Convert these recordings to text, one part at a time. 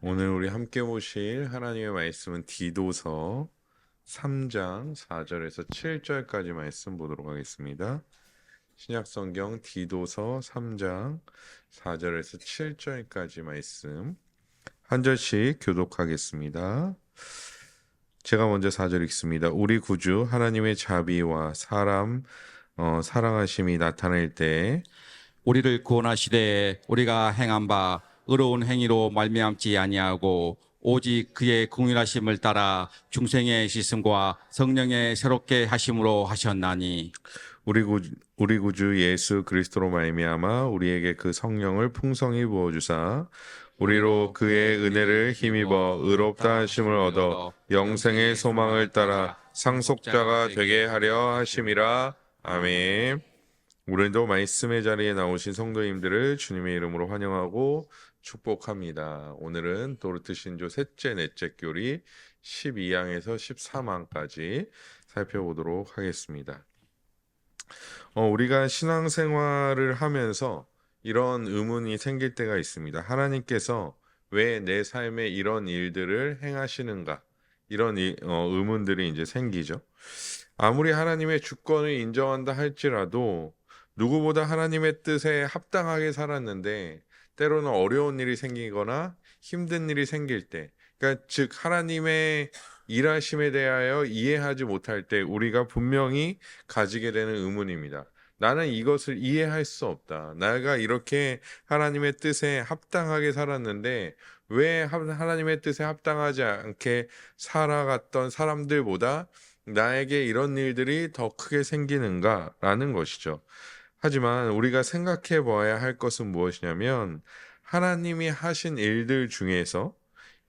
오늘 우리 함께 보실 하나님의 말씀은 디도서 3장 4절에서 7절까지 말씀 보도록 하겠습니다. 신약성경 디도서 3장 4절에서 7절까지 말씀 한 절씩 교독하겠습니다. 제가 먼저 4절 읽습니다. 우리 구주 하나님의 자비와 사랑하심이 나타날 때 우리를 구원하시되 우리가 행한 바 의로운 행위로 말미암지 아니하고 오직 그의 긍휼하심을 따라 중생의 씻음과 성령의 새롭게 하심으로 하셨나니 우리 구주 예수 그리스도로 말미암아 우리에게 그 성령을 풍성히 부어 주사 우리로 그의 은혜를 힘입어 의롭다 하심을 얻어 영생의 소망을 따라 상속자가 되게 하려 하심이라. 아멘. 오늘도 말씀의 자리에 나오신 성도님들을 주님의 이름으로 환영하고 축복합니다. 오늘은 도르트 신조 셋째 넷째 교리 12항에서 13항까지 살펴보도록 하겠습니다. 우리가 신앙생활을 하면서 이런 의문이 생길 때가 있습니다. 하나님께서 왜 내 삶에 이런 일들을 행하시는가? 이런 의문들이 이제 생기죠. 아무리 하나님의 주권을 인정한다 할지라도 누구보다 하나님의 뜻에 합당하게 살았는데 때로는 어려운 일이 생기거나 힘든 일이 생길 때, 그러니까 즉 하나님의 일하심에 대하여 이해하지 못할 때 우리가 분명히 가지게 되는 의문입니다. 나는 이것을 이해할 수 없다. 내가 이렇게 하나님의 뜻에 합당하게 살았는데 왜 하나님의 뜻에 합당하지 않게 살아갔던 사람들보다 나에게 이런 일들이 더 크게 생기는가라는 것이죠. 하지만 우리가 생각해 봐야 할 것은 무엇이냐면 하나님이 하신 일들 중에서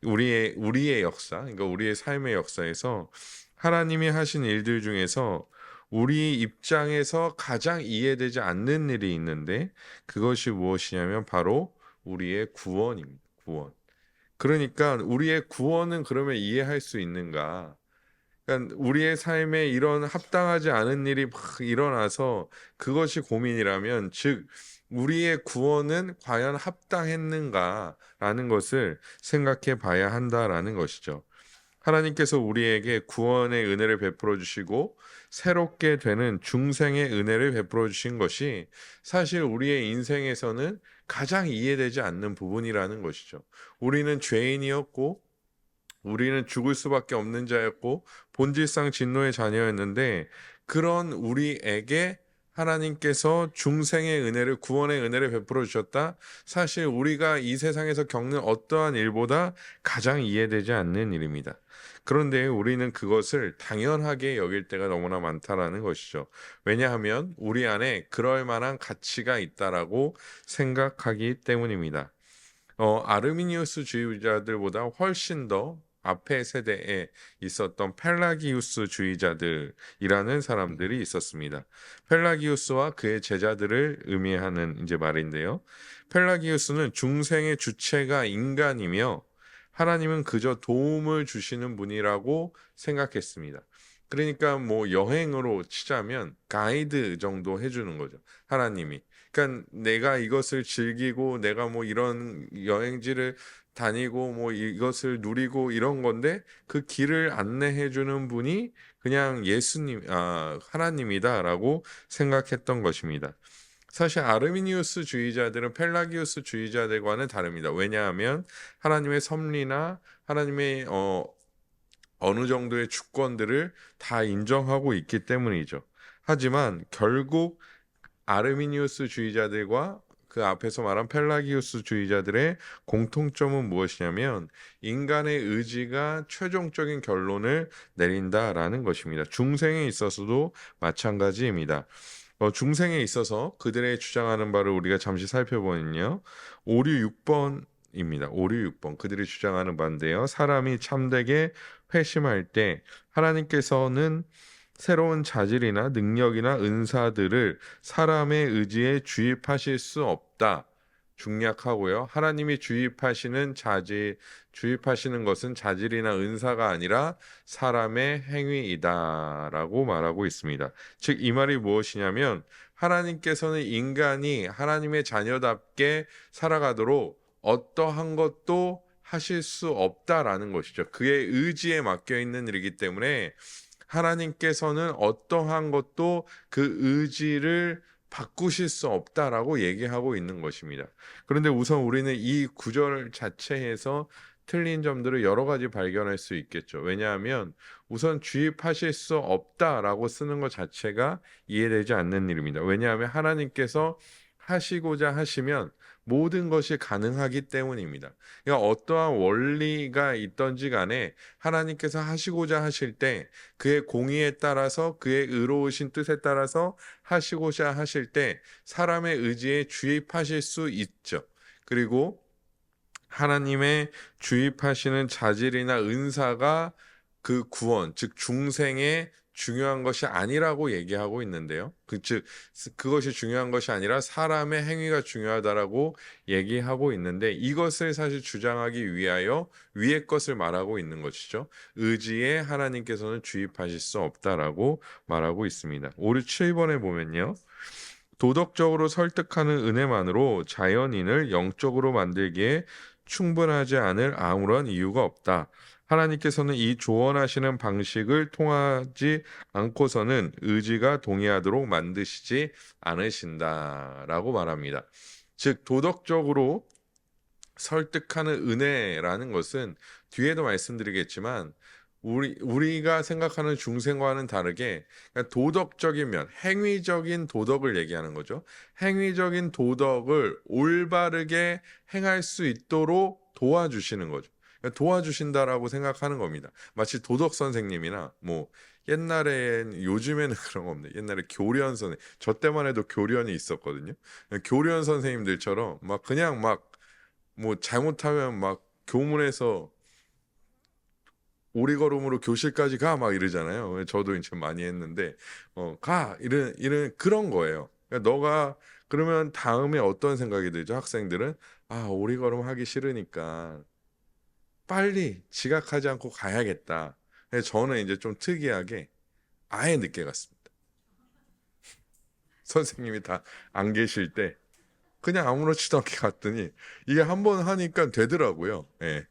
우리의 역사, 그러니까 우리의 삶의 역사에서 하나님이 하신 일들 중에서 우리 입장에서 가장 이해되지 않는 일이 있는데 그것이 무엇이냐면 바로 우리의 구원입니다. 구원. 그러니까 우리의 구원은 그러면 이해할 수 있는가? 그러니까 우리의 삶에 이런 합당하지 않은 일이 막 일어나서 그것이 고민이라면 즉 우리의 구원은 과연 합당했는가라는 것을 생각해 봐야 한다라는 것이죠. 하나님께서 우리에게 구원의 은혜를 베풀어 주시고 새롭게 되는 중생의 은혜를 베풀어 주신 것이 사실 우리의 인생에서는 가장 이해되지 않는 부분이라는 것이죠. 우리는 죄인이었고 우리는 죽을 수밖에 없는 자였고 본질상 진노의 자녀였는데 그런 우리에게 하나님께서 중생의 은혜를 구원의 은혜를 베풀어 주셨다. 사실 우리가 이 세상에서 겪는 어떠한 일보다 가장 이해되지 않는 일입니다. 그런데 우리는 그것을 당연하게 여길 때가 너무나 많다라는 것이죠. 왜냐하면 우리 안에 그럴 만한 가치가 있다라고 생각하기 때문입니다. 아르미니우스 주의자들보다 훨씬 더 앞에 세대에 있었던 펠라기우스 주의자들이라는 사람들이 있었습니다. 펠라기우스와 그의 제자들을 의미하는 이제 말인데요. 펠라기우스는 중생의 주체가 인간이며 하나님은 그저 도움을 주시는 분이라고 생각했습니다. 그러니까 뭐 여행으로 치자면 가이드 정도 해주는 거죠. 하나님이. 그러니까 내가 이것을 즐기고 내가 뭐 이런 여행지를 다니고 뭐 이것을 누리고 이런 건데 그 길을 안내해 주는 분이 그냥 하나님이다라고 생각했던 것입니다. 사실 아르미니우스 주의자들은 펠라기우스 주의자들과는 다릅니다. 왜냐하면 하나님의 섭리나 하나님의 어느 정도의 주권들을 다 인정하고 있기 때문이죠. 하지만 결국 아르미니우스 주의자들과 그 앞에서 말한 펠라기우스 주의자들의 공통점은 무엇이냐면 인간의 의지가 최종적인 결론을 내린다라는 것입니다. 중생에 있어서도 마찬가지입니다. 중생에 있어서 그들의 주장하는 바를 우리가 잠시 살펴보면요. 5, 6, 6번입니다. 5, 6번 그들이 주장하는 바인데요. 사람이 참되게 회심할 때 하나님께서는 새로운 자질이나 능력이나 은사들을 사람의 의지에 주입하실 수 없다. 중략하고요. 하나님이 주입하시는 것은 자질이나 은사가 아니라 사람의 행위이다라고 말하고 있습니다. 즉, 이 말이 무엇이냐면 하나님께서는 인간이 하나님의 자녀답게 살아가도록 어떠한 것도 하실 수 없다라는 것이죠. 그의 의지에 맡겨 있는 일이기 때문에 하나님께서는 어떠한 것도 그 의지를 바꾸실 수 없다라고 얘기하고 있는 것입니다. 그런데 우선 우리는 이 구절 자체에서 틀린 점들을 여러 가지 발견할 수 있겠죠. 왜냐하면 우선 주입하실 수 없다라고 쓰는 것 자체가 이해되지 않는 일입니다. 왜냐하면 하나님께서 하시고자 하시면 모든 것이 가능하기 때문입니다. 그러니까 어떠한 원리가 있던지 간에 하나님께서 하시고자 하실 때 그의 공의에 따라서 그의 의로우신 뜻에 따라서 하시고자 하실 때 사람의 의지에 주입하실 수 있죠. 그리고 하나님의 주입하시는 자질이나 은사가 그 구원, 즉 중생에 중요한 것이 아니라고 얘기하고 있는데요. 즉 그것이 중요한 것이 아니라 사람의 행위가 중요하다라고 얘기하고 있는데 이것을 사실 주장하기 위하여 위의 것을 말하고 있는 것이죠. 의지에 하나님께서는 주입하실 수 없다라고 말하고 있습니다. 5, 6, 7번에 보면요. 도덕적으로 설득하는 은혜만으로 자연인을 영적으로 만들기에 충분하지 않을 아무런 이유가 없다. 하나님께서는 이 조언하시는 방식을 통하지 않고서는 의지가 동의하도록 만드시지 않으신다라고 말합니다. 즉 도덕적으로 설득하는 은혜라는 것은 뒤에도 말씀드리겠지만 우리가 생각하는 중생과는 다르게 그러니까 도덕적인 면, 행위적인 도덕을 얘기하는 거죠. 행위적인 도덕을 올바르게 행할 수 있도록 도와주시는 거죠. 그러니까 도와주신다라고 생각하는 겁니다. 마치 도덕 선생님이나 뭐 옛날엔 요즘에는 그런 거 없네. 옛날에 교련 선생, 저 때만 해도 교련이 있었거든요. 교련 선생님들처럼 막 그냥 막 뭐 잘못하면 막 교문에서 오리걸음으로 교실까지 가 막 이러잖아요. 저도 이제 많이 했는데 가 이런 그런 거예요. 그러니까 너가 그러면 다음에 어떤 생각이 들죠? 학생들은 오리걸음 하기 싫으니까 빨리 지각하지 않고 가야겠다. 근데 저는 이제 좀 특이하게 아예 늦게 갔습니다. 선생님이 다 안 계실 때 그냥 아무렇지도 않게 갔더니 이게 한 번 하니까 되더라고요. 예.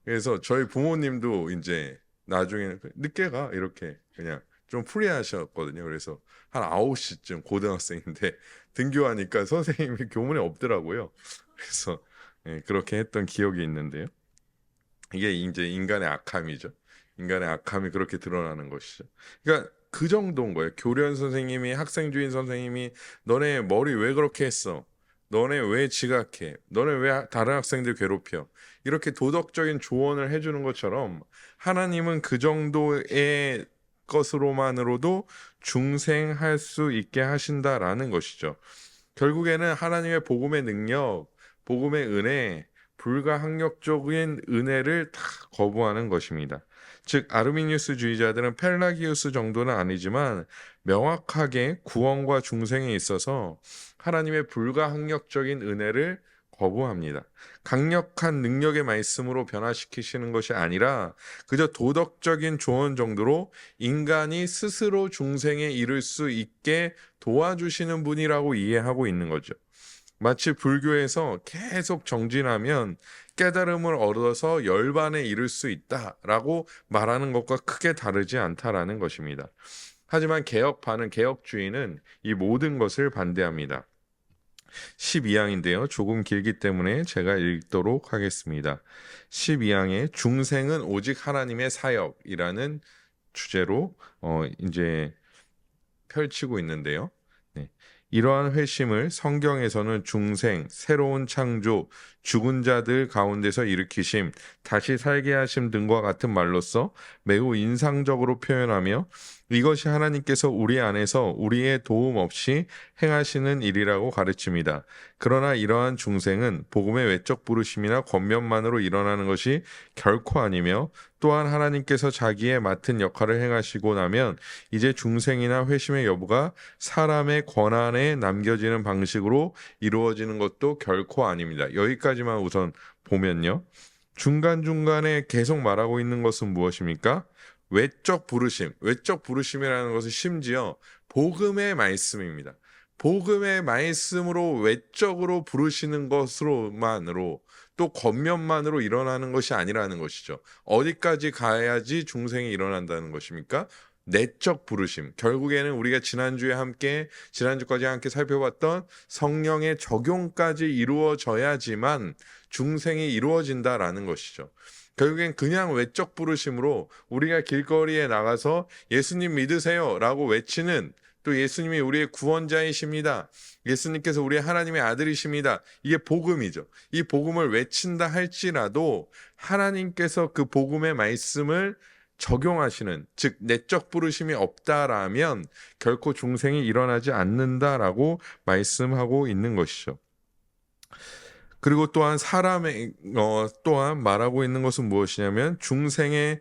그래서 저희 부모님도 이제 나중에는 늦게 가 이렇게 그냥 좀 프리하셨거든요. 그래서 한 9시쯤 고등학생인데 등교하니까 선생님이 교문에 없더라고요. 그래서 그렇게 했던 기억이 있는데요. 이게 이제 인간의 악함이죠. 인간의 악함이 그렇게 드러나는 것이죠. 그러니까 그 정도인 거예요. 교련 선생님이 학생 주인 선생님이 너네 머리 왜 그렇게 했어? 너네 왜 지각해? 너네 왜 다른 학생들 괴롭혀? 이렇게 도덕적인 조언을 해주는 것처럼 하나님은 그 정도의 것으로만으로도 중생할 수 있게 하신다라는 것이죠. 결국에는 하나님의 복음의 능력, 복음의 은혜, 불가항력적인 은혜를 다 거부하는 것입니다. 즉 아르미니우스주의자들은 펠라기우스 정도는 아니지만 명확하게 구원과 중생에 있어서 하나님의 불가항력적인 은혜를 거부합니다. 강력한 능력의 말씀으로 변화시키시는 것이 아니라 그저 도덕적인 조언 정도로 인간이 스스로 중생에 이를 수 있게 도와주시는 분이라고 이해하고 있는 거죠. 마치 불교에서 계속 정진하면 깨달음을 얻어서 열반에 이를 수 있다라고 말하는 것과 크게 다르지 않다라는 것입니다. 하지만 개혁파는 개혁주의는 이 모든 것을 반대합니다. 12항인데요. 조금 길기 때문에 제가 읽도록 하겠습니다. 12항에 중생은 오직 하나님의 사역이라는 주제로 이제 펼치고 있는데요. 네. 이러한 회심을 성경에서는 중생, 새로운 창조, 죽은 자들 가운데서 일으키심, 다시 살게 하심 등과 같은 말로써 매우 인상적으로 표현하며 이것이 하나님께서 우리 안에서 우리의 도움 없이 행하시는 일이라고 가르칩니다. 그러나 이러한 중생은 복음의 외적 부르심이나 권면만으로 일어나는 것이 결코 아니며 또한 하나님께서 자기의 맡은 역할을 행하시고 나면 이제 중생이나 회심의 여부가 사람의 권한에 남겨지는 방식으로 이루어지는 것도 결코 아닙니다. 여기까지만 우선 보면요. 중간중간에 계속 말하고 있는 것은 무엇입니까? 외적 부르심, 외적 부르심이라는 것은 심지어 복음의 말씀입니다. 복음의 말씀으로 외적으로 부르시는 것으로만으로 또 겉면만으로 일어나는 것이 아니라는 것이죠. 어디까지 가야지 중생이 일어난다는 것입니까? 내적 부르심. 결국에는 우리가 지난주까지 함께 살펴봤던 성령의 적용까지 이루어져야지만 중생이 이루어진다라는 것이죠. 결국엔 그냥 외적 부르심으로 우리가 길거리에 나가서 예수님 믿으세요 라고 외치는, 또 예수님이 우리의 구원자이십니다, 예수님께서 우리의 하나님의 아들이십니다, 이게 복음이죠. 이 복음을 외친다 할지라도 하나님께서 그 복음의 말씀을 적용하시는, 즉 내적 부르심이 없다라면 결코 중생이 일어나지 않는다라고 말씀하고 있는 것이죠. 그리고 또한 또한 말하고 있는 것은 무엇이냐면 중생을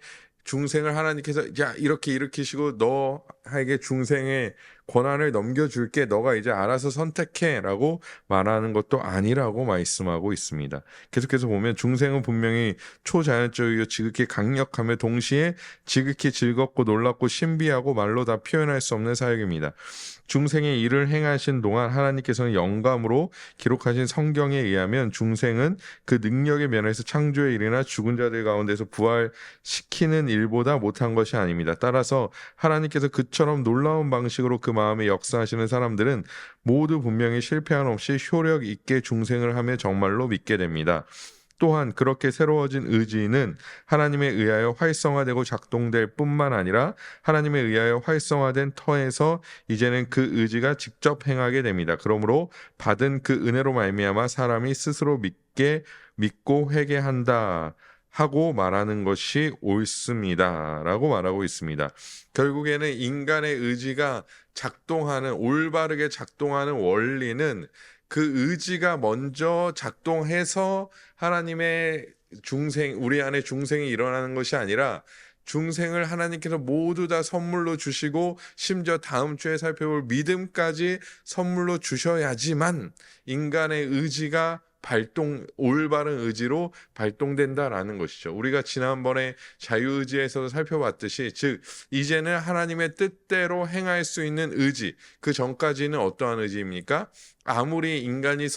하나님께서 야 이렇게 일으키시고 너에게 중생의 권한을 넘겨줄게, 너가 이제 알아서 선택해라고 말하는 것도 아니라고 말씀하고 있습니다. 계속해서 보면 중생은 분명히 초자연적이고 지극히 강력하며 동시에 지극히 즐겁고 놀랍고 신비하고 말로 다 표현할 수 없는 사역입니다. 중생의 일을 행하신 동안 하나님께서는 영감으로 기록하신 성경에 의하면 중생은 그 능력의 면에서 창조의 일이나 죽은 자들 가운데서 부활시키는 일보다 못한 것이 아닙니다. 따라서 하나님께서 그처럼 놀라운 방식으로 그 마음에 역사하시는 사람들은 모두 분명히 실패한 없이 효력 있게 중생을 하며 정말로 믿게 됩니다. 또한 그렇게 새로워진 의지는 하나님에 의하여 활성화되고 작동될 뿐만 아니라 하나님에 의하여 활성화된 터에서 이제는 그 의지가 직접 행하게 됩니다. 그러므로 받은 그 은혜로 말미암아 사람이 스스로 믿고 회개한다 하고 말하는 것이 옳습니다 라고 말하고 있습니다. 결국에는 인간의 의지가 올바르게 작동하는 원리는 그 의지가 먼저 작동해서 우리 안에 중생이 일어나는 것이 아니라, 중생을 하나님께서 모두 다 선물로 주시고 심지어 다음 주에 살펴볼 믿음까지 선물로 주셔야지만 인간의 의지가 올바른 의지로 발동된다라는 것이죠. 우리가 지난번에 자유의지에서도 살펴봤듯이, 즉 이제는 하나님의 뜻대로 행할 수 있는 의지, 그 전까지는 어떠한 의지입니까? 아무리 인간이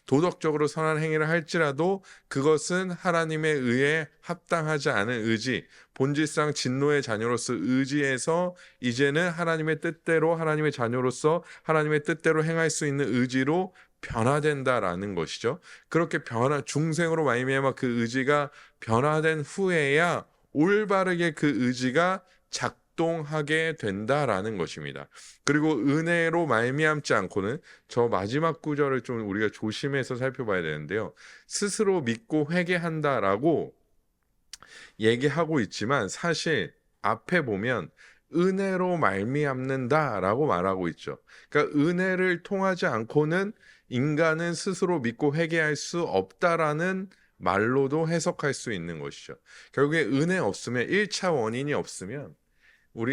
도덕적으로 선한 행위를 할지라도 그것은 하나님에 의해 합당하지 않은 의지, 본질상 진노의 자녀로서 의지에서 이제는 하나님의 뜻대로, 하나님의 자녀로서 하나님의 뜻대로 행할 수 있는 의지로 변화된다라는 것이죠. 그렇게 중생으로 말미암아 그 의지가 변화된 후에야 올바르게 그 의지가 작동하게 된다라는 것입니다. 그리고 은혜로 말미암지 않고는, 저 마지막 구절을 좀 우리가 조심해서 살펴봐야 되는데요. 스스로 믿고 회개한다라고 얘기하고 있지만 사실 앞에 보면 은혜로 말미암는다라고 말하고 있죠. 그러니까 은혜를 통하지 않고는 인간은 스스로 믿고 회개할 수 없다라는 말로도 해석할 수 있는 것이죠. 결국에 은혜 없으면, 1차 원인이 없으면,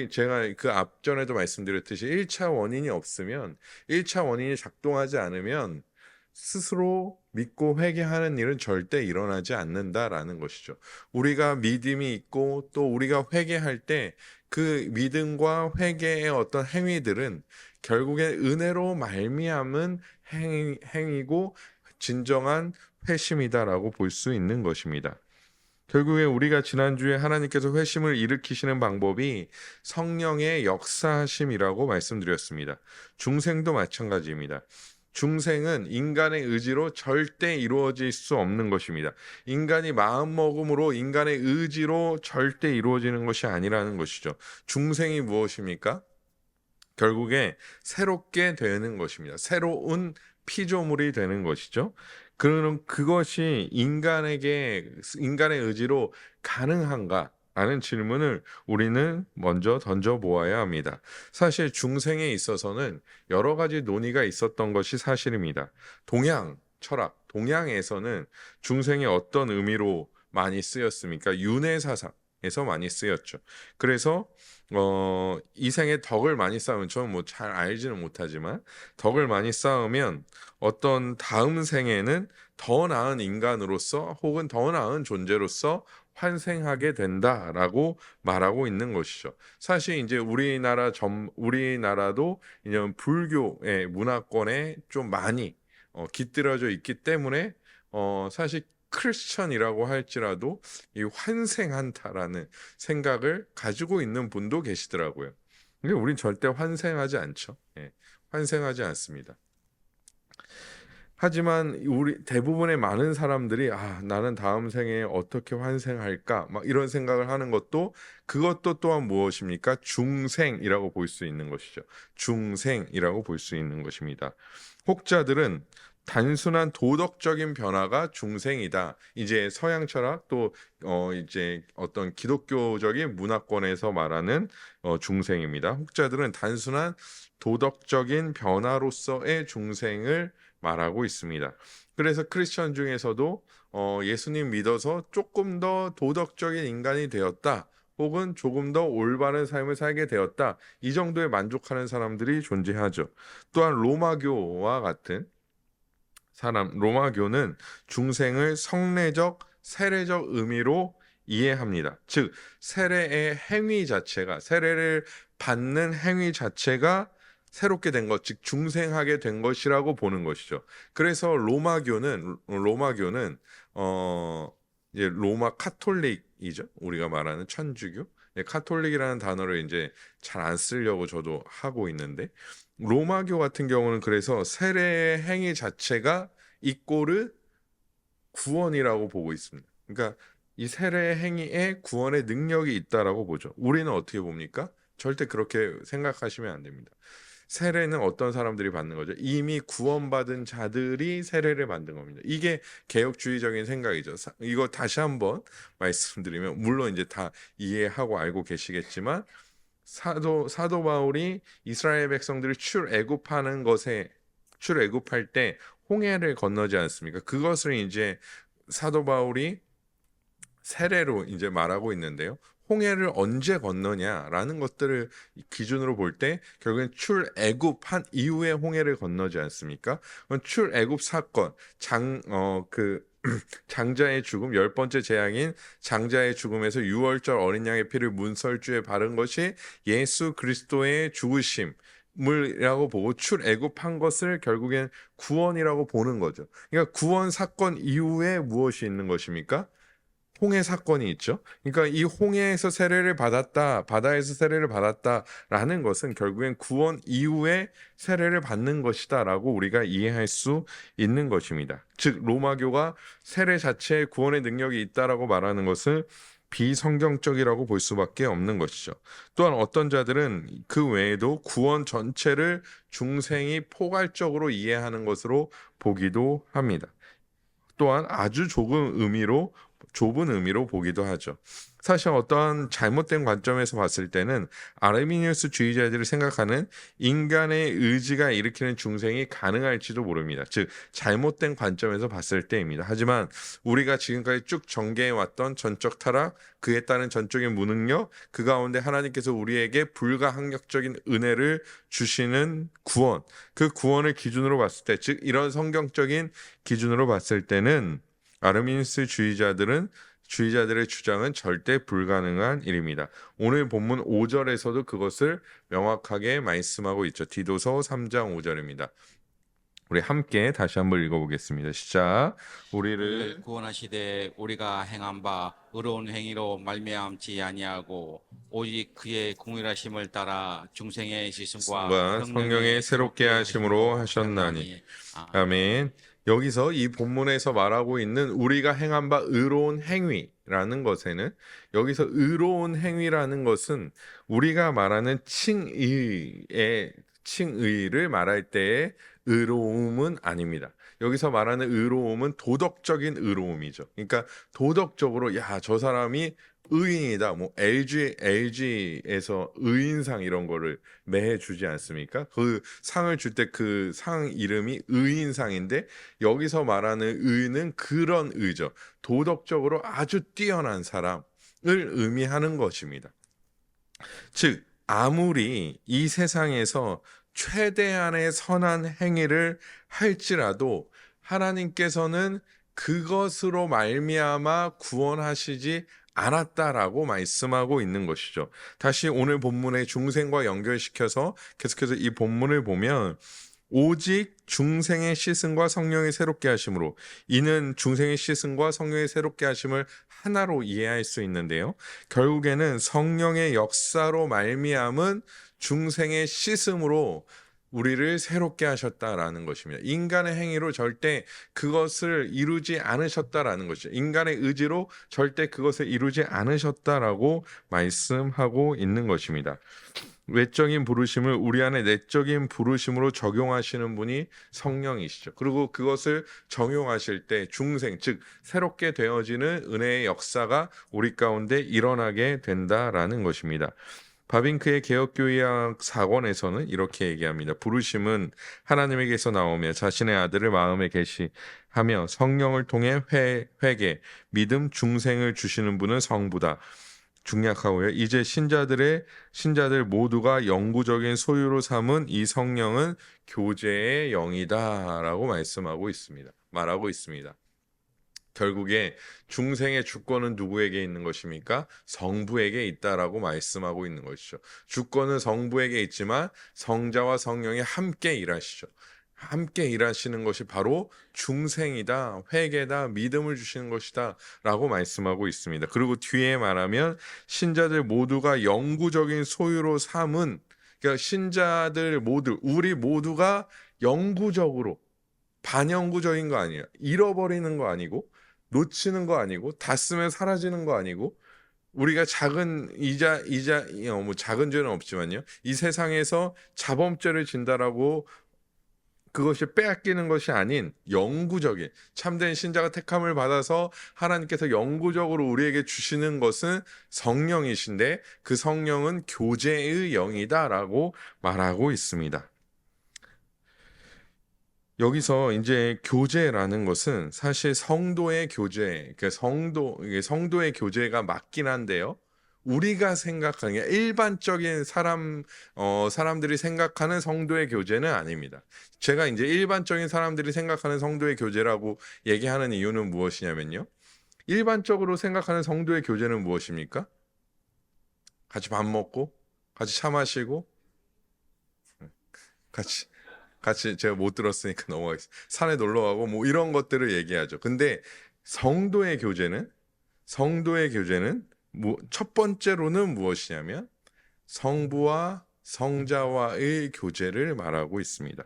제가 그 앞전에도 말씀드렸듯이 1차 원인이 없으면, 1차 원인이 작동하지 않으면 스스로 믿고 회개하는 일은 절대 일어나지 않는다라는 것이죠. 우리가 믿음이 있고 또 우리가 회개할 때 그 믿음과 회개의 어떤 행위들은 결국에 은혜로 말미암은 행위고 진정한 회심이다라고 볼 수 있는 것입니다. 결국에 우리가 지난주에 하나님께서 회심을 일으키시는 방법이 성령의 역사하심이라고 말씀드렸습니다. 중생도 마찬가지입니다. 중생은 인간의 의지로 절대 이루어질 수 없는 것입니다. 인간이 마음먹음으로, 인간의 의지로 절대 이루어지는 것이 아니라는 것이죠. 중생이 무엇입니까? 결국에 새롭게 되는 것입니다. 새로운 피조물이 되는 것이죠. 그럼 그것이 인간의 의지로 가능한가? 라는 질문을 우리는 먼저 던져보아야 합니다. 사실 중생에 있어서는 여러 가지 논의가 있었던 것이 사실입니다. 동양에서는 중생이 어떤 의미로 많이 쓰였습니까? 윤회사상에서 많이 쓰였죠. 그래서 이 생에 덕을 많이 쌓으면, 저는 뭐 잘 알지는 못하지만 덕을 많이 쌓으면 어떤 다음 생에는 더 나은 인간으로서 혹은 더 나은 존재로서 환생하게 된다라고 말하고 있는 것이죠. 사실 이제 우리나라도 이제 불교의 문화권에 좀 많이 깃들어져 있기 때문에 사실 크리스천이라고 할지라도 이 환생한다라는 생각을 가지고 있는 분도 계시더라고요. 근데 우린 절대 환생하지 않죠. 예, 환생하지 않습니다. 하지만 우리 대부분의 많은 사람들이 나는 다음 생에 어떻게 환생할까? 막 이런 생각을 하는 그것도 또한 무엇입니까? 중생이라고 볼 수 있는 것이죠. 중생이라고 볼 수 있는 것입니다. 혹자들은 단순한 도덕적인 변화가 중생이다. 이제 서양 철학 또 이제 어떤 기독교적인 문화권에서 말하는 중생입니다. 혹자들은 단순한 도덕적인 변화로서의 중생을 말하고 있습니다. 그래서 크리스천 중에서도 예수님 믿어서 조금 더 도덕적인 인간이 되었다. 혹은 조금 더 올바른 삶을 살게 되었다. 이 정도에 만족하는 사람들이 존재하죠. 또한 로마교와 같은 로마교는 중생을 성례적, 세례적 의미로 이해합니다. 즉, 세례를 받는 행위 자체가 새롭게 된 것, 즉 중생하게 된 것이라고 보는 것이죠. 그래서 로마교는 이제 로마 카톨릭이죠. 우리가 말하는 천주교. 카톨릭이라는 단어를 이제 잘 안 쓰려고 저도 하고 있는데 로마교 같은 경우는 그래서 세례의 행위 자체가 이꼬르 구원이라고 보고 있습니다. 그러니까 이 세례의 행위에 구원의 능력이 있다라고 보죠. 우리는 어떻게 봅니까? 절대 그렇게 생각하시면 안 됩니다. 세례는 어떤 사람들이 받는 거죠? 이미 구원받은 자들이 세례를 받는 겁니다. 이게 개혁주의적인 생각이죠. 이거 다시 한번 말씀드리면 물론 이제 다 이해하고 알고 계시겠지만 사도 바울이 이스라엘 백성들을 출애굽할 때 홍해를 건너지 않습니까? 그것을 이제 사도 바울이 세례로 이제 말하고 있는데요. 홍해를 언제 건너냐라는 것들을 기준으로 볼 때 결국엔 출애굽한 이후에 홍해를 건너지 않습니까? 출애굽 사건 장자의 죽음, 10번째 재앙인 장자의 죽음에서 유월절 어린 양의 피를 문설주에 바른 것이 예수 그리스도의 죽으심이라고 보고 출애굽한 것을 결국엔 구원이라고 보는 거죠. 그러니까 구원 사건 이후에 무엇이 있는 것입니까? 홍해 사건이 있죠. 그러니까 이 홍해에서 세례를 받았다, 바다에서 세례를 받았다라는 것은 결국엔 구원 이후에 세례를 받는 것이다라고 우리가 이해할 수 있는 것입니다. 즉 로마교가 세례 자체에 구원의 능력이 있다라고 말하는 것은 비성경적이라고 볼 수밖에 없는 것이죠. 또한 어떤 자들은 그 외에도 구원 전체를 중생이 포괄적으로 이해하는 것으로 보기도 합니다. 또한 아주 좁은 의미로 보기도 하죠. 사실 어떠한 잘못된 관점에서 봤을 때는 아르미니우스 주의자들이 생각하는 인간의 의지가 일으키는 중생이 가능할지도 모릅니다. 즉 잘못된 관점에서 봤을 때입니다. 하지만 우리가 지금까지 쭉 전개해왔던 전적 타락, 그에 따른 전적인 무능력, 그 가운데 하나님께서 우리에게 불가항력적인 은혜를 주시는 구원, 그 구원을 기준으로 봤을 때, 즉 이런 성경적인 기준으로 봤을 때는 아르미니우스 주의자들의 주장은 절대 불가능한 일입니다. 오늘 본문 5절에서도 그것을 명확하게 말씀하고 있죠. 디도서 3장 5절입니다. 우리 함께 다시 한번 읽어보겠습니다. 시작. 우리를 구원하시되 우리가 행한 바 의로운 행위로 말미암지 아니하고 오직 그의 공의하심을 따라 중생의 시승과 성령의 새롭게 하심으로 하셨나니. 아멘. 여기서 이 본문에서 말하고 있는 우리가 행한 바 의로운 행위라는 것에는 여기서 의로운 행위라는 것은 우리가 말하는 칭의를 말할 때의 의로움은 아닙니다. 여기서 말하는 의로움은 도덕적인 의로움이죠. 그러니까 도덕적으로 저 사람이 의인이다. 뭐 LG에서 의인상 이런 거를 매해 주지 않습니까? 그 상을 줄 때 그 상 이름이 의인상인데 여기서 말하는 의는 그런 의죠. 도덕적으로 아주 뛰어난 사람을 의미하는 것입니다. 즉 아무리 이 세상에서 최대한의 선한 행위를 할지라도 하나님께서는 그것으로 말미암아 구원하시지 않았다라고 말씀하고 있는 것이죠. 다시 오늘 본문의 중생과 연결시켜서 계속해서 이 본문을 보면 오직 중생의 씻음과 성령의 새롭게 하심으로, 이는 중생의 씻음과 성령의 새롭게 하심을 하나로 이해할 수 있는데요. 결국에는 성령의 역사로 말미암은 중생의 씻음으로 우리를 새롭게 하셨다라는 것입니다. 인간의 행위로 절대 그것을 이루지 않으셨다라는 것이죠. 인간의 의지로 절대 그것을 이루지 않으셨다라고 말씀하고 있는 것입니다. 외적인 부르심을 우리 안에 내적인 부르심으로 적용하시는 분이 성령이시죠. 그리고 그것을 적용하실 때 중생, 즉 새롭게 되어지는 은혜의 역사가 우리 가운데 일어나게 된다라는 것입니다. 바빙크의 개혁교회학 4권에서는 이렇게 얘기합니다. 부르심은 하나님에게서 나오며 자신의 아들을 마음에 계시하며 성령을 통해 회개, 믿음, 중생을 주시는 분은 성부다. 중약하고요. 이제 신자들 모두가 영구적인 소유로 삼은 이 성령은 교제의 영이다라고 말하고 있습니다. 결국에 중생의 주권은 누구에게 있는 것입니까? 성부에게 있다라고 말씀하고 있는 것이죠. 주권은 성부에게 있지만 성자와 성령이 함께 일하시죠. 함께 일하시는 것이 바로 중생이다, 회개다, 믿음을 주시는 것이다 라고 말씀하고 있습니다. 그리고 뒤에 말하면 신자들 모두가 영구적인 소유로 삼은, 그러니까 신자들 모두, 우리 모두가 영구적으로, 반영구적인 거 아니에요. 잃어버리는 거 아니고 놓치는 거 아니고 다 쓰면 사라지는 거 아니고 우리가 작은 뭐 작은 죄는 없지만요. 이 세상에서 자범죄를 진다라고 그것이 빼앗기는 것이 아닌 영구적인 참된 신자가 택함을 받아서 하나님께서 영구적으로 우리에게 주시는 것은 성령이신데 그 성령은 교제의 영이다라고 말하고 있습니다. 여기서 이제 교제라는 것은 사실 성도의 교제, 성도의 교제가 맞긴 한데요. 우리가 생각하는 일반적인 사람들이 생각하는 성도의 교제는 아닙니다. 제가 이제 일반적인 사람들이 생각하는 성도의 교제라고 얘기하는 이유는 무엇이냐면요. 일반적으로 생각하는 성도의 교제는 무엇입니까? 같이 밥 먹고, 같이 차 마시고, 같이 제가 못 들었으니까 넘어가겠습니다. 산에 놀러 가고 뭐 이런 것들을 얘기하죠. 근데 성도의 교제는 첫 번째로는 무엇이냐면 성부와 성자와의 교제를 말하고 있습니다.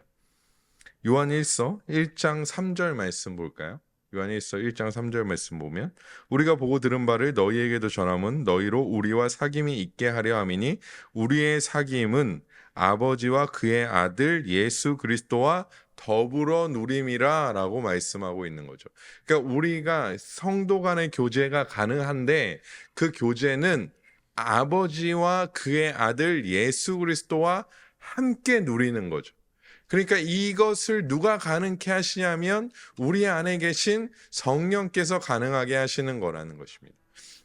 요한일서 1장 3절 말씀 볼까요? 요한일서 1장 3절 말씀 보면 우리가 보고 들은 바를 너희에게도 전함은 너희로 우리와 사귐이 있게 하려 함이니 우리의 사귐은 아버지와 그의 아들 예수 그리스도와 더불어 누림이라 라고 말씀하고 있는 거죠. 그러니까 우리가 성도 간의 교제가 가능한데 그 교제는 아버지와 그의 아들 예수 그리스도와 함께 누리는 거죠. 그러니까 이것을 누가 가능케 하시냐면 우리 안에 계신 성령께서 가능하게 하시는 거라는 것입니다.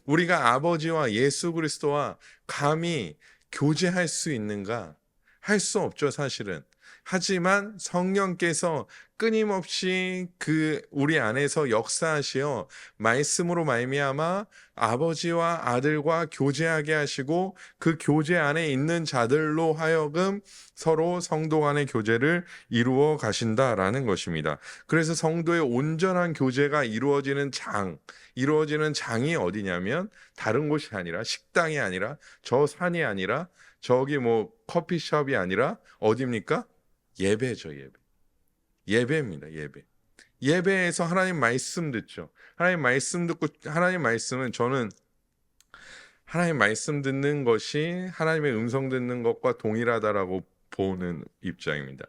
우리가 아버지와 예수 그리스도와 감히 교제할 수 있는가? 할 수 없죠, 사실은. 하지만 성령께서 끊임없이 우리 안에서 역사하시어 말씀으로 말미암아 아버지와 아들과 교제하게 하시고 그 교제 안에 있는 자들로 하여금 서로 성도 간의 교제를 이루어 가신다라는 것입니다. 그래서 성도의 온전한 교제가 이루어지는 장이 어디냐면 다른 곳이 아니라 식당이 아니라 저 산이 아니라 저기 뭐 커피숍이 아니라 어디입니까? 예배죠, 예배. 예배입니다, 예배. 예배에서 하나님 말씀 듣죠. 하나님 말씀 듣고 하나님 말씀은 저는 하나님 말씀 듣는 것이 하나님의 음성 듣는 것과 동일하다라고 보는 입장입니다.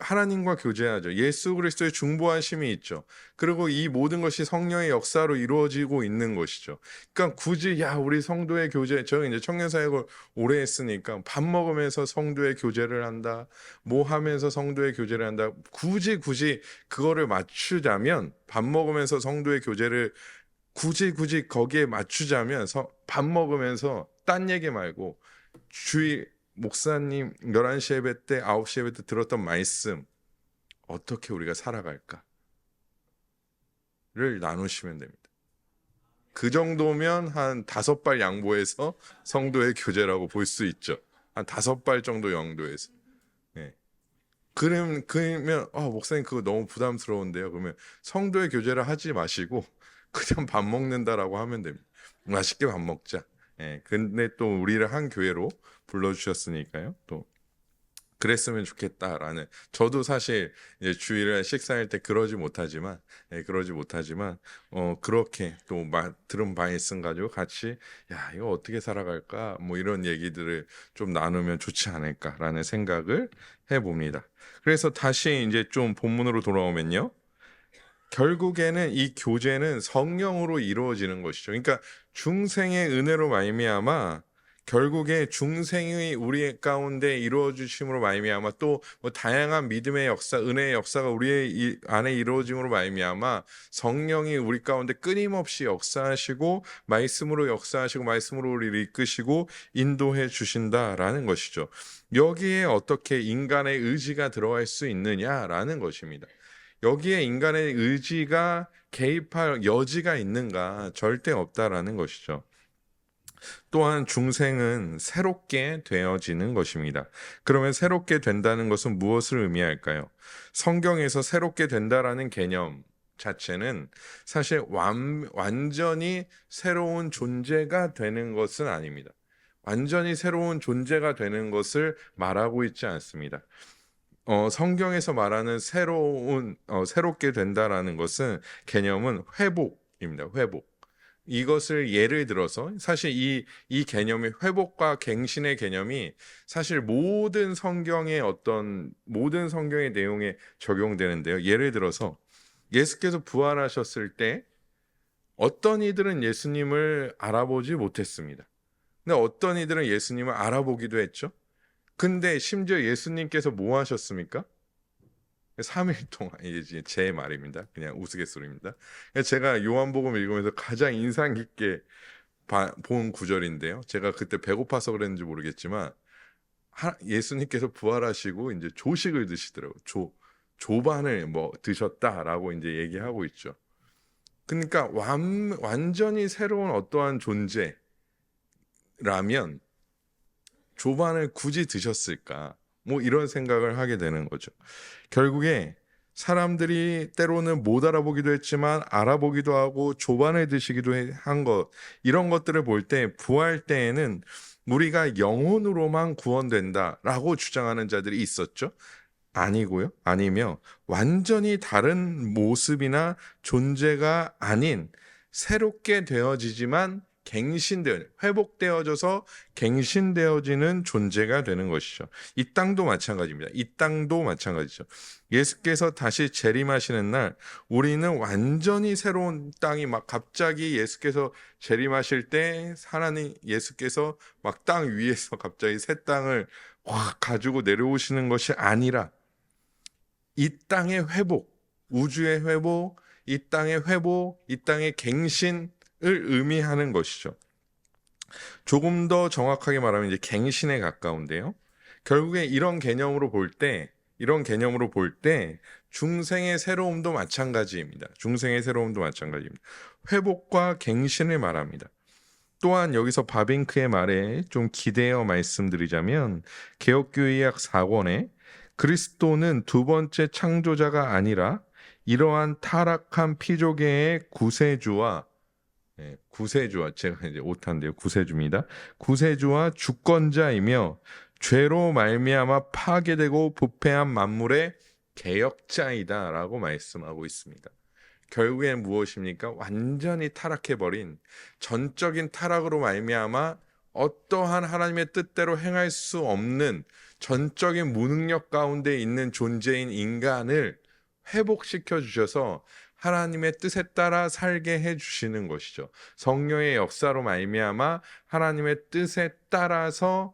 하나님과 교제하죠. 예수 그리스도의 중보하심이 있죠. 그리고 이 모든 것이 성령의 역사로 이루어지고 있는 것이죠. 그러니까 굳이 우리 성도의 교제, 저는 이제 청년 사역을 오래 했으니까 밥 먹으면서 성도의 교제를 한다, 뭐 하면서 성도의 교제를 한다. 굳이 그거를 맞추자면 밥 먹으면서 성도의 교제를 굳이 거기에 맞추자면 밥 먹으면서 딴 얘기 말고 목사님 11시 예배 때 9시 예배 때 들었던 말씀 어떻게 우리가 살아갈까를 나누시면 됩니다. 그 정도면 한 5발 양보해서 성도의 교제라고 볼 수 있죠. 한 5발 정도 양도해서. 네. 그러면 목사님 그거 너무 부담스러운데요. 그러면 성도의 교제를 하지 마시고 그냥 밥 먹는다라고 하면 됩니다. 맛있게 밥 먹자. 예. 근데 또 우리를 한 교회로 불러주셨으니까요. 또 그랬으면 좋겠다라는, 저도 사실 이제 주일에 식사할 때 그러지 못하지만 그렇게 또 들은 바에 있음 가지고 같이 이거 어떻게 살아갈까 뭐 이런 얘기들을 좀 나누면 좋지 않을까라는 생각을 해봅니다. 그래서 다시 이제 좀 본문으로 돌아오면요, 결국에는 이 교제는 성령으로 이루어지는 것이죠. 그러니까 중생의 은혜로 말미암아, 결국에 중생이 우리 가운데 이루어 주심으로 말미암아, 또 뭐 다양한 믿음의 역사, 은혜의 역사가 우리 안에 이루어짐으로 말미암아 성령이 우리 가운데 끊임없이 역사하시고 말씀으로 역사하시고 말씀으로 우리를 이끄시고 인도해 주신다라는 것이죠. 여기에 어떻게 인간의 의지가 들어갈 수 있느냐라는 것입니다. 여기에 인간의 의지가 개입할 여지가 있는가? 절대 없다라는 것이죠. 또한 중생은 새롭게 되어지는 것입니다. 그러면 새롭게 된다는 것은 무엇을 의미할까요? 성경에서 새롭게 된다라는 개념 자체는 사실 완전히 새로운 존재가 되는 것은 아닙니다. 완전히 새로운 존재가 되는 것을 말하고 있지 않습니다. 성경에서 말하는 새롭게 된다라는 것은, 개념은 회복입니다. 회복. 이것을 예를 들어서, 사실 이 개념이, 회복과 갱신의 개념이 사실 모든 성경의 내용에 적용되는데요. 예를 들어서 예수께서 부활하셨을 때 어떤 이들은 예수님을 알아보지 못했습니다. 근데 어떤 이들은 예수님을 알아보기도 했죠. 근데 심지어 예수님께서 뭐 하셨습니까? 3일 동안, 이게 제 말입니다. 그냥 우스갯소리입니다. 제가 요한복음 읽으면서 가장 인상 깊게 본 구절인데요. 제가 그때 배고파서 그랬는지 모르겠지만 예수님께서 부활하시고 이제 조식을 드시더라고요. 조반을 뭐 드셨다라고 이제 얘기하고 있죠. 그러니까 완전히 새로운 어떠한 존재라면 조반을 굳이 드셨을까? 뭐 이런 생각을 하게 되는 거죠. 결국에 사람들이 때로는 못 알아보기도 했지만 알아보기도 하고 조반을 드시기도 한 것, 이런 것들을 볼 때 부활 때에는 우리가 영혼으로만 구원된다라고 주장하는 자들이 있었죠. 아니고요. 아니며 완전히 다른 모습이나 존재가 아닌 새롭게 되어지지만 회복되어져서 갱신되어지는 존재가 되는 것이죠. 이 땅도 마찬가지입니다. 이 땅도 마찬가지죠. 예수께서 다시 재림하시는 날 우리는 완전히 새로운 땅이, 막 갑자기 예수께서 재림하실 때 하나님 예수께서 막 땅 위에서 갑자기 새 땅을 확 가지고 내려오시는 것이 아니라 이 땅의 회복, 우주의 회복, 이 땅의 회복, 이 땅의 갱신을 의미하는 것이죠. 조금 더 정확하게 말하면 이제 갱신에 가까운데요. 결국에 이런 개념으로 볼 때 중생의 새로움도 마찬가지입니다. 중생의 새로움도 마찬가지입니다. 회복과 갱신을 말합니다. 또한 여기서 바빙크의 말에 좀 기대어 말씀드리자면, 개역교의학 4권에 그리스도는 두 번째 창조자가 아니라 이러한 타락한 피조계의 구세주와 제가 이제 오타인데요. 구세주입니다. 구세주와 주권자이며 죄로 말미암아 파괴되고 부패한 만물의 개혁자이다라고 말씀하고 있습니다. 결국엔 무엇입니까? 완전히 타락해버린, 전적인 타락으로 말미암아 어떠한 하나님의 뜻대로 행할 수 없는 전적인 무능력 가운데 있는 존재인 인간을 회복시켜 주셔서 하나님의 뜻에 따라 살게 해 주시는 것이죠. 성령의 역사로 말미암아 하나님의 뜻에 따라서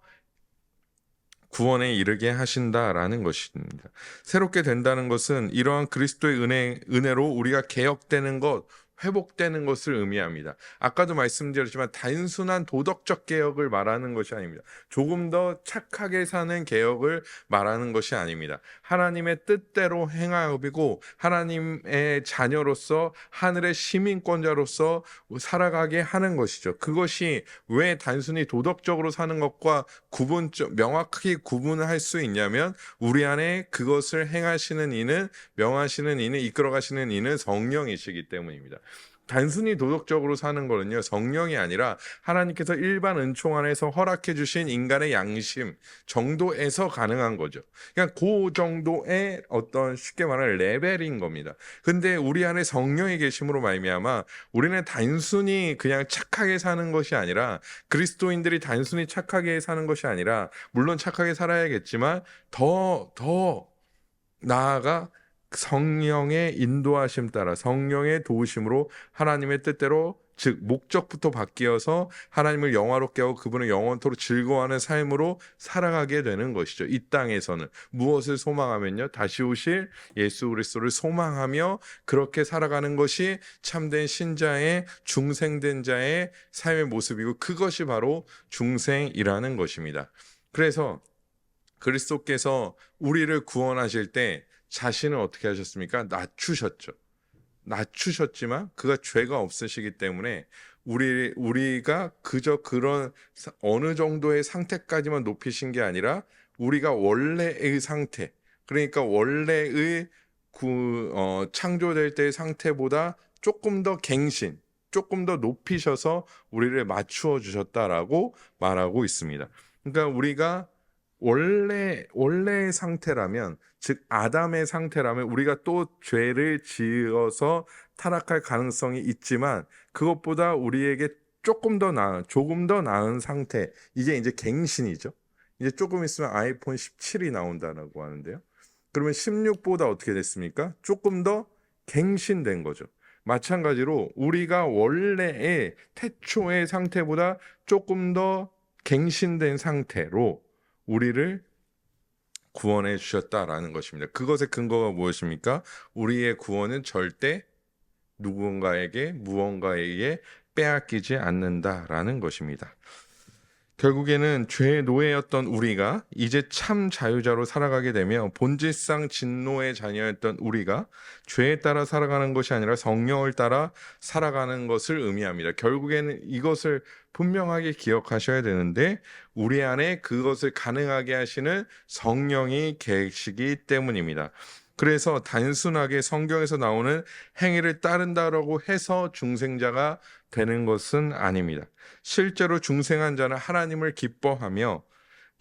구원에 이르게 하신다라는 것입니다. 새롭게 된다는 것은 이러한 그리스도의 은혜로 우리가 개혁되는 것, 회복되는 것을 의미합니다. 아까도 말씀드렸지만 단순한 도덕적 개혁을 말하는 것이 아닙니다. 조금 더 착하게 사는 개혁을 말하는 것이 아닙니다. 하나님의 뜻대로 행하고 하나님의 자녀로서 하늘의 시민권자로서 살아가게 하는 것이죠. 그것이 왜 단순히 도덕적으로 사는 것과 명확히 구분을 할 수 있냐면 우리 안에 그것을 행하시는 이는 명하시는 이는 이끌어가시는 이는 성령이시기 때문입니다. 단순히 도덕적으로 사는 거는요, 성령이 아니라 하나님께서 일반 은총 안에서 허락해 주신 인간의 양심 정도에서 가능한 거죠. 그냥 그 정도의 어떤 쉽게 말하는 레벨인 겁니다. 근데 우리 안에 성령이 계심으로 말미암아 우리는 단순히 그냥 착하게 사는 것이 아니라, 그리스도인들이 단순히 착하게 사는 것이 아니라, 물론 착하게 살아야겠지만 더 나아가 성령의 인도하심 따라 성령의 도우심으로 하나님의 뜻대로, 즉 목적부터 바뀌어서 하나님을 영화롭게 하고 그분을 영원토록 즐거워하는 삶으로 살아가게 되는 것이죠. 이 땅에서는 무엇을 소망하면요, 다시 오실 예수 그리스도를 소망하며 그렇게 살아가는 것이 참된 신자의, 중생된 자의 삶의 모습이고, 그것이 바로 중생이라는 것입니다. 그래서 그리스도께서 우리를 구원하실 때 자신을 어떻게 하셨습니까? 낮추셨죠. 낮추셨지만 그가 죄가 없으시기 때문에 우리가 그저 그런 어느 정도의 상태까지만 높이신 게 아니라 우리가 원래의 상태, 그러니까 원래의 창조될 때의 상태보다 조금 더 갱신, 조금 더 높이셔서 우리를 맞추어 주셨다라고 말하고 있습니다. 그러니까 우리가 원래의 상태라면, 즉 아담의 상태라면 우리가 또 죄를 지어서 타락할 가능성이 있지만 그것보다 우리에게 조금 더 나은 상태, 이게 이제 갱신이죠. 이제 조금 있으면 아이폰 17이 나온다고 하는데요. 그러면 16보다 어떻게 됐습니까? 조금 더 갱신된 거죠. 마찬가지로 우리가 원래의 태초의 상태보다 조금 더 갱신된 상태로 우리를 구원해 주셨다라는 것입니다. 그것의 근거가 무엇입니까? 우리의 구원은 절대 무언가에게 빼앗기지 않는다라는 것입니다. 결국에는 죄의 노예였던 우리가 이제 참 자유자로 살아가게 되며, 본질상 진노의 자녀였던 우리가 죄에 따라 살아가는 것이 아니라 성령을 따라 살아가는 것을 의미합니다. 결국에는 이것을 분명하게 기억하셔야 되는데, 우리 안에 그것을 가능하게 하시는 성령이 계시기 때문입니다. 그래서 단순하게 성경에서 나오는 행위를 따른다라고 해서 중생자가 되는 것은 아닙니다. 실제로 중생한 자는 하나님을 기뻐하며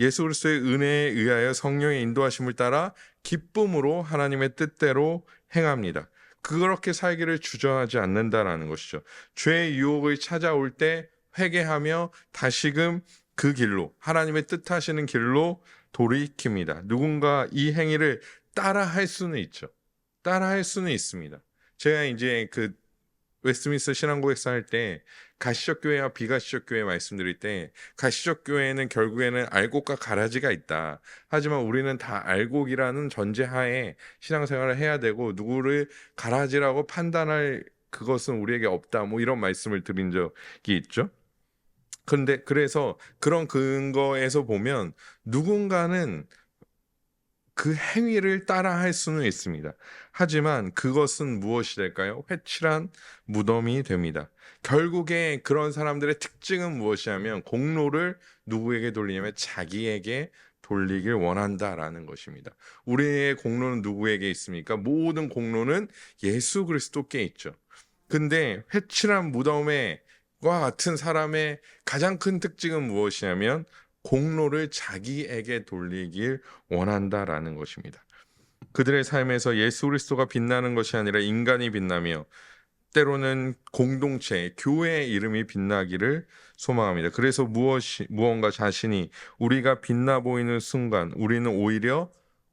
예수 그리스도의 은혜에 의하여 성령의 인도하심을 따라 기쁨으로 하나님의 뜻대로 행합니다. 그렇게 살기를 주저하지 않는다라는 것이죠. 죄의 유혹을 찾아올 때 회개하며 다시금 그 길로, 하나님의 뜻하시는 길로 돌이킵니다. 누군가 이 행위를 따라할 수는 있죠. 따라할 수는 있습니다. 제가 이제 그 웨스트민스터 신앙고백사 할 때 가시적 교회와 비가시적 교회 말씀드릴 때, 가시적 교회는 결국에는 알곡과 가라지가 있다. 하지만 우리는 다 알곡이라는 전제하에 신앙생활을 해야 되고, 누구를 가라지라고 판단할 그것은 우리에게 없다. 뭐 이런 말씀을 드린 적이 있죠. 그래서 그런 근거에서 보면 누군가는 그 행위를 따라 할 수는 있습니다. 하지만 그것은 무엇이 될까요? 회칠한 무덤이 됩니다. 결국에 그런 사람들의 특징은 무엇이냐면, 공로를 누구에게 돌리냐면 자기에게 돌리길 원한다라는 것입니다. 우리의 공로는 누구에게 있습니까? 모든 공로는 예수 그리스도께 있죠. 근데 회칠한 무덤과 같은 사람의 가장 큰 특징은 무엇이냐면, 공로를 자기에게 돌리길 원한다라는 것입니다. 그들의 삶에서 예수 그리스도가 빛나는 것이 아니라 인간이 빛나며, 때로는 공동체, 교회의 이름이 빛나기를 소망합니다. 그래서 무언가 자신이 우리가 빛나 보이는 순간 우리는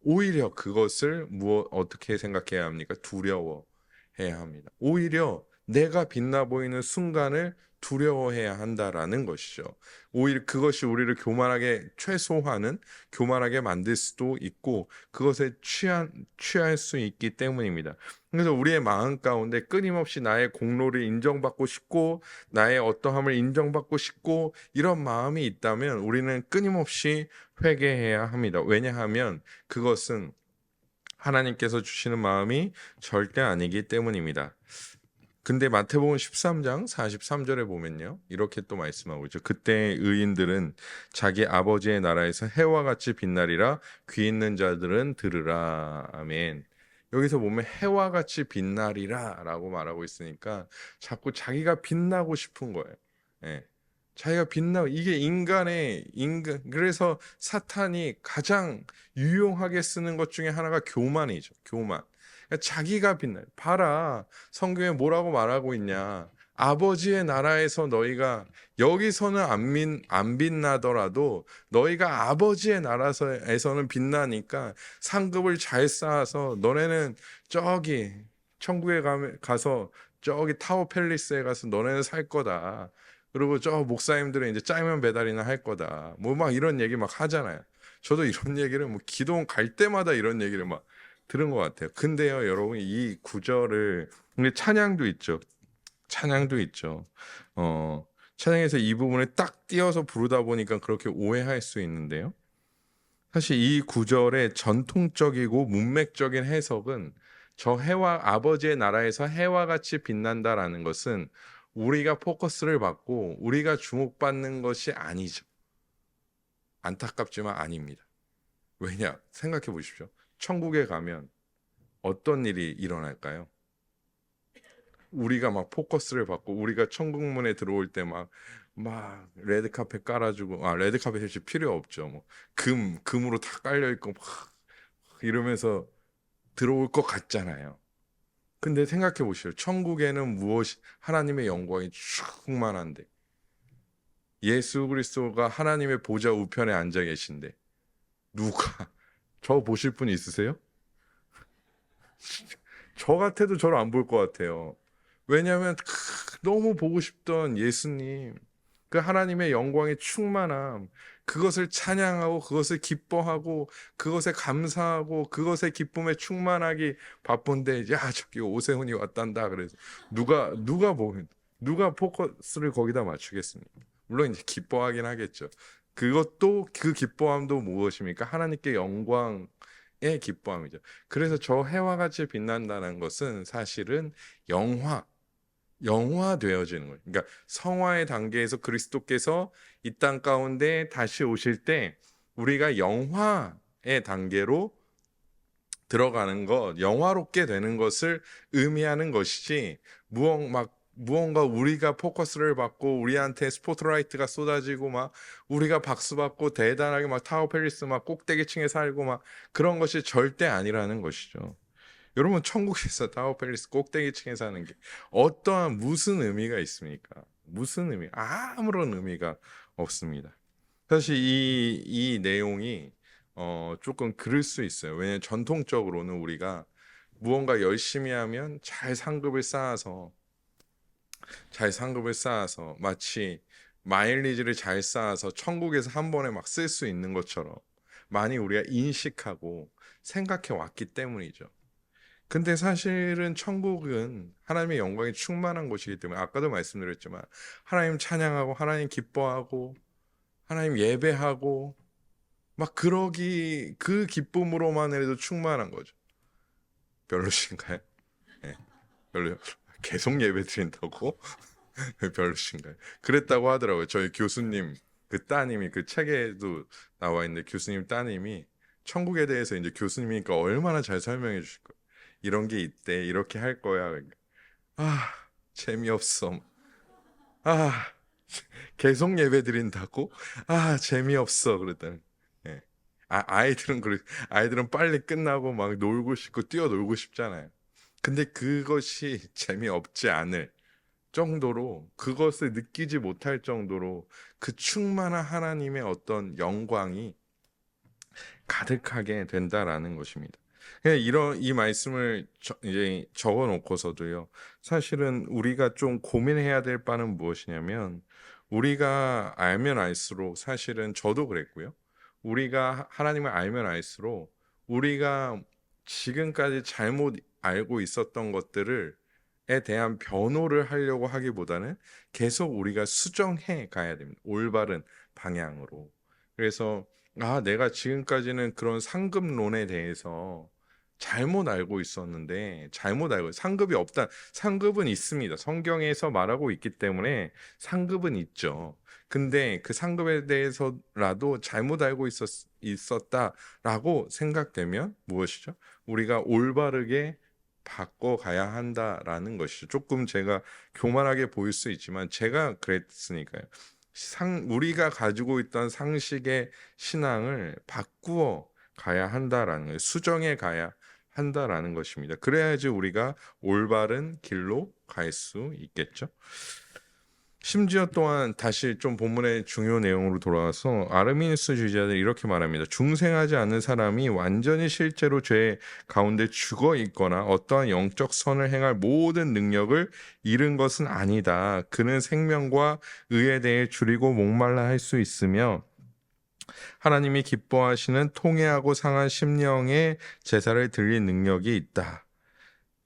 오히려 그것을 어떻게 생각해야 합니까? 두려워해야 합니다. 오히려 내가 빛나 보이는 순간을 두려워해야 한다라는 것이죠. 오히려 그것이 우리를 교만하게 만들 수도 있고 그것에 취할 수 있기 때문입니다. 그래서 우리의 마음 가운데 끊임없이 나의 공로를 인정받고 싶고 나의 어떠함을 인정받고 싶고 이런 마음이 있다면 우리는 끊임없이 회개해야 합니다. 왜냐하면 그것은 하나님께서 주시는 마음이 절대 아니기 때문입니다. 근데 마태복음 13장 43절에 보면요. 이렇게 또 말씀하고 있죠. 그때 의인들은 자기 아버지의 나라에서 해와 같이 빛나리라. 귀 있는 자들은 들으라. 아멘. 여기서 보면 해와 같이 빛나리라 라고 말하고 있으니까 자꾸 자기가 빛나고 싶은 거예요. 예. 자기가 빛나고 이게 그래서 사탄이 가장 유용하게 쓰는 것 중에 하나가 교만이죠. 교만. 그러니까 자기가 빛나. 봐라. 성경에 뭐라고 말하고 있냐. 아버지의 나라에서 너희가 여기서는 안 빛나더라도 너희가 아버지의 나라에서는 빛나니까 상급을 잘 쌓아서 너네는 저기 천국에 가서 저기 타워 팰리스에 가서 너네는 살 거다. 그리고 저 목사님들은 이제 짜장면 배달이나 할 거다. 뭐 막 이런 얘기 막 하잖아요. 저도 이런 얘기를 뭐 기도원 갈 때마다 이런 얘기를 막 들은 것 같아요. 근데요, 여러분 이 구절을 근데 찬양도 있죠. 찬양도 있죠. 찬양에서 이 부분을 딱 띄어서 부르다 보니까 그렇게 오해할 수 있는데요. 사실 이 구절의 전통적이고 문맥적인 해석은 저 해와 아버지의 나라에서 해와 같이 빛난다라는 것은 우리가 포커스를 받고 우리가 주목받는 것이 아니죠. 안타깝지만 아닙니다. 왜냐? 생각해 보십시오. 천국에 가면 어떤 일이 일어날까요? 우리가 막 포커스를 받고 우리가 천국문에 들어올 때 막 레드카펫 깔아주고 레드카펫 사실 필요 없죠. 뭐 금으로 다 깔려 있고 막 이러면서 들어올 것 같잖아요. 근데 생각해 보시오. 천국에는 하나님의 영광이 충만한데 예수 그리스도가 하나님의 보좌 우편에 앉아 계신데 누가 저 보실 분 있으세요? 저 같아도 저를 안 볼 것 같아요. 왜냐하면 너무 보고 싶던 예수님, 그 하나님의 영광의 충만함, 그것을 찬양하고 그것을 기뻐하고 그것에 감사하고 그것의 기쁨에 충만하기 바쁜데 야 저기 오세훈이 왔단다 그래서 누가 포커스를 거기다 맞추겠습니까? 물론 이제 기뻐하긴 하겠죠. 그것도 그 기뻐함도 무엇입니까? 하나님께 영광의 기뻐함이죠. 그래서 저 해와 같이 빛난다는 것은 사실은 영화되어지는 거예요. 그러니까 성화의 단계에서 그리스도께서 이 땅 가운데 다시 오실 때 우리가 영화의 단계로 들어가는 것, 영화롭게 되는 것을 의미하는 것이지 무언가 우리가 포커스를 받고 우리한테 스포트라이트가 쏟아지고 막 우리가 박수 받고 대단하게 막 타워 팰리스 막 꼭대기층에 살고 막 그런 것이 절대 아니라는 것이죠. 여러분 천국에서 타워 팰리스 꼭대기층에 사는 게 무슨 의미가 있습니까? 무슨 의미? 아무런 의미가 없습니다. 사실 이 내용이 조금 그럴 수 있어요. 왜냐하면 전통적으로는 우리가 무언가 열심히 하면 잘 상급을 쌓아서 마치 마일리지를 잘 쌓아서 천국에서 한 번에 막 쓸 수 있는 것처럼 많이 우리가 인식하고 생각해 왔기 때문이죠. 근데 사실은 천국은 하나님의 영광이 충만한 곳이기 때문에 아까도 말씀드렸지만 하나님 찬양하고 하나님 기뻐하고 하나님 예배하고 막 그러기 그 기쁨으로만 해도 충만한 거죠. 별로신가요? 네, 별로 계속 예배 드린다고? 별로신가요? 그랬다고 하더라고요. 저희 교수님 그 따님이 그 책에도 나와 있는데 교수님 따님이 천국에 대해서 이제 교수님이니까 얼마나 잘 설명해 주실 거예요. 이런 게 있대. 이렇게 할 거야. 아, 재미없어. 아, 계속 예배 드린다고? 아, 재미없어. 그랬더니. 예. 아이들은 빨리 끝나고 막 놀고 싶고 뛰어놀고 싶잖아요. 근데 그것이 재미없지 않을 정도로 그것을 느끼지 못할 정도로 그 충만한 하나님의 어떤 영광이 가득하게 된다라는 것입니다. 그냥 이 말씀을 이제 적어 놓고서도요. 사실은 우리가 좀 고민해야 될 바는 무엇이냐면 우리가 알면 알수록 사실은 저도 그랬고요. 우리가 하나님을 알면 알수록 우리가 지금까지 잘못 알고 있었던 것들을 에 대한 변호를 하려고 하기보다는 계속 우리가 수정해 가야 됩니다. 올바른 방향으로. 그래서 내가 지금까지는 그런 상급론에 대해서 잘못 알고 있었는데 상급이 없다. 상급은 있습니다. 성경에서 말하고 있기 때문에 상급은 있죠. 근데 그 상급에 대해서라도 잘못 알고 있었다라고 생각되면 무엇이죠? 우리가 올바르게 바꿔가야 한다라는 것이죠. 조금 제가 교만하게 보일 수 있지만 제가 그랬으니까요. 우리가 가지고 있던 상식의 신앙을 바꾸어 가야 한다라는 거예요. 수정해 가야 한다라는 것입니다. 그래야지 우리가 올바른 길로 갈 수 있겠죠. 심지어 또한 다시 좀 본문의 중요 내용으로 돌아와서 아르미니스주의자들이 이렇게 말합니다. 중생하지 않는 사람이 완전히 실제로 죄 가운데 죽어 있거나 어떠한 영적 선을 행할 모든 능력을 잃은 것은 아니다. 그는 생명과 의에 대해 줄이고 목말라 할 수 있으며 하나님이 기뻐하시는 통회하고 상한 심령의 제사를 드릴 능력이 있다.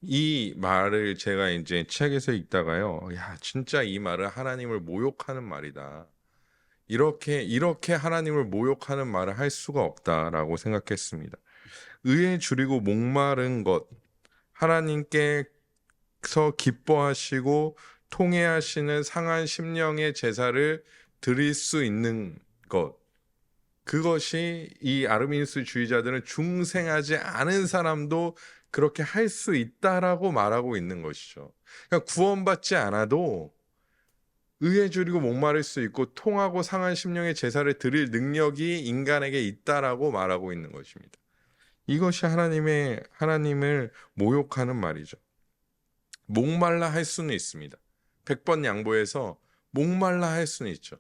이 말을 제가 이제 책에서 읽다가요. 야, 진짜 이 말은 하나님을 모욕하는 말이다. 이렇게 하나님을 모욕하는 말을 할 수가 없다라고 생각했습니다. 의에 줄이고 목마른 것, 하나님께서 기뻐하시고 통회하시는 상한 심령의 제사를 드릴 수 있는 것, 그것이 이 아르미니스 주의자들은 중생하지 않은 사람도 그렇게 할 수 있다라고 말하고 있는 것이죠. 그러니까 구원받지 않아도 의에 줄이고 목마를 수 있고 통하고 상한 심령의 제사를 드릴 능력이 인간에게 있다라고 말하고 있는 것입니다. 이것이 하나님을 모욕하는 말이죠. 목말라 할 수는 있습니다. 100번 양보해서 목말라 할 수는 있죠.